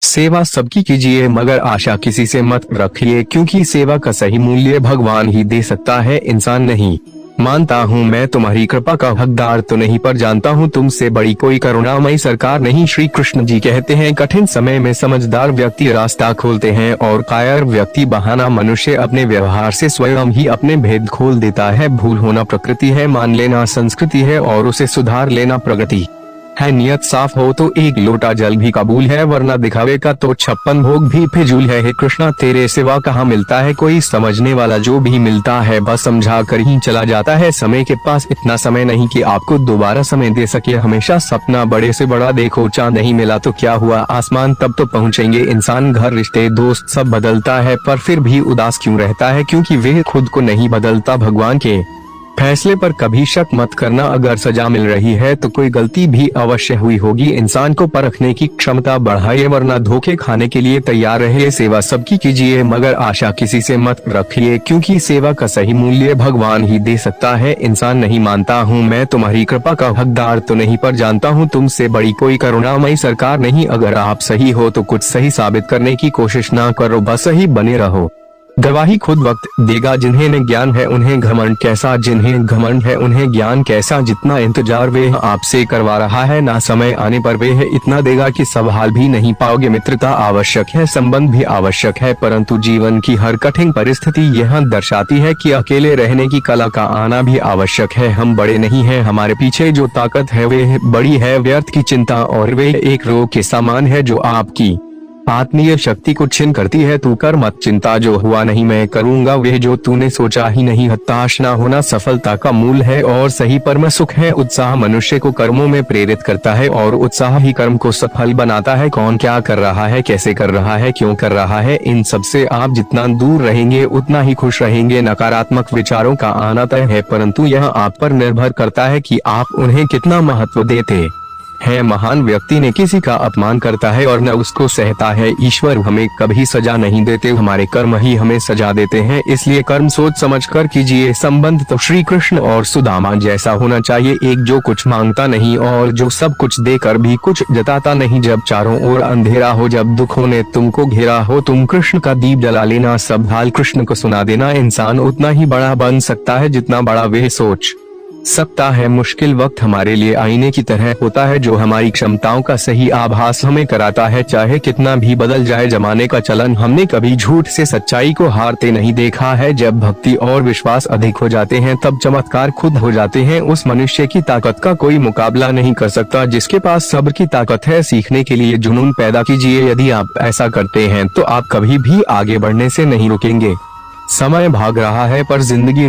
सेवा सबकी कीजिए मगर आशा किसी से मत रखिए, क्योंकि सेवा का सही मूल्य भगवान ही दे सकता है, इंसान नहीं। मानता हूँ मैं तुम्हारी कृपा का हकदार तो नहीं, पर जानता हूँ तुमसे बड़ी कोई करुणामयी सरकार नहीं। श्री कृष्ण जी कहते हैं, कठिन समय में समझदार व्यक्ति रास्ता खोलते हैं और कायर व्यक्ति बहाना। मनुष्य अपने व्यवहार से स्वयं ही अपने भेद खोल देता है। भूल होना प्रकृति है, मान लेना संस्कृति है और उसे सुधार लेना प्रगति है। नियत साफ हो तो एक लोटा जल भी कबूल है, वरना दिखावे का तो 56 भोग भी फिजूल है। हे कृष्णा, तेरे सिवा कहाँ मिलता है कोई समझने वाला, जो भी मिलता है बस समझा कर ही चला जाता है। समय के पास इतना समय नहीं कि आपको दोबारा समय दे सके। हमेशा सपना बड़े से बड़ा देखो, चांद नहीं मिला तो क्या हुआ, आसमान तब तो पहुँचेंगे। इंसान, घर, रिश्ते, दोस्त सब बदलता है, पर फिर भी उदास क्यों रहता है? क्योंकि वह खुद को नहीं बदलता। भगवान के फैसले पर कभी शक मत करना, अगर सजा मिल रही है तो कोई गलती भी अवश्य हुई होगी। इंसान को परखने की क्षमता बढ़ाइए, वरना धोखे खाने के लिए तैयार रहिए। सेवा सबकी कीजिए मगर आशा किसी से मत रखिए, क्योंकि सेवा का सही मूल्य भगवान ही दे सकता है, इंसान नहीं। मानता हूँ मैं तुम्हारी कृपा का हकदार तो नहीं, पर जानता हूँ तुमसे बड़ी कोई करुणामयी सरकार नहीं। अगर आप सही हो तो कुछ सही साबित करने की कोशिश ना करो, बस सही बने रहो। गवाही खुद वक्त देगा। जिन्हें ज्ञान है उन्हें घमंड कैसा, जिन्हें घमंड है उन्हें ज्ञान कैसा। जितना इंतजार वे आपसे करवा रहा है, ना समय आने पर वे इतना देगा कि संभाल भी नहीं पाओगे। मित्रता आवश्यक है, संबंध भी आवश्यक है, परंतु जीवन की हर कठिन परिस्थिति यह दर्शाती है कि अकेले रहने की कला का आना भी आवश्यक है। हम बड़े नहीं हैं, हमारे पीछे जो ताकत है वे बड़ी है। व्यर्थ की चिंता और वे एक रोग के समान है जो आपकी आत्मीय शक्ति को छीन करती है। तू कर मत चिंता, जो हुआ नहीं मैं करूंगा, वह जो तूने सोचा ही नहीं। हताश न होना सफलता का मूल है और सही परम सुख है। उत्साह मनुष्य को कर्मों में प्रेरित करता है और उत्साह ही कर्म को सफल बनाता है। कौन क्या कर रहा है, कैसे कर रहा है, क्यों कर रहा है, इन सब से आप जितना दूर रहेंगे उतना ही खुश रहेंगे। नकारात्मक विचारों का आना तय है, परंतु यह आप पर निर्भर करता है कि आप उन्हें कितना महत्व देते है। महान व्यक्ति ने किसी का अपमान करता है और न उसको सहता है। ईश्वर हमें कभी सजा नहीं देते, हमारे कर्म ही हमें सजा देते हैं। इसलिए कर्म सोच समझ कर कीजिए। संबंध तो श्री कृष्ण और सुदामा जैसा होना चाहिए, एक जो कुछ मांगता नहीं और जो सब कुछ देकर भी कुछ जताता नहीं। जब चारों ओर अंधेरा हो, जब दुखों ने तुमको घेरा हो, तुम कृष्ण का दीप जला लेना, सब हाल कृष्ण को सुना देना। इंसान उतना ही बड़ा बन सकता है जितना बड़ा वह सोच सकता है। मुश्किल वक्त हमारे लिए आईने की तरह होता है, जो हमारी क्षमताओं का सही आभास हमें कराता है। चाहे कितना भी बदल जाए जमाने का चलन, हमने कभी झूठ से सच्चाई को हारते नहीं देखा है। जब भक्ति और विश्वास अधिक हो जाते हैं तब चमत्कार खुद हो जाते हैं। उस मनुष्य की ताकत का कोई मुकाबला नहीं कर सकता जिसके पास सब्र की ताकत है। सीखने के लिए जुनून पैदा कीजिए, यदि आप ऐसा करते हैं तो आप कभी भी आगे बढ़ने से नहीं रुकेंगे। समय भाग रहा है पर जिंदगी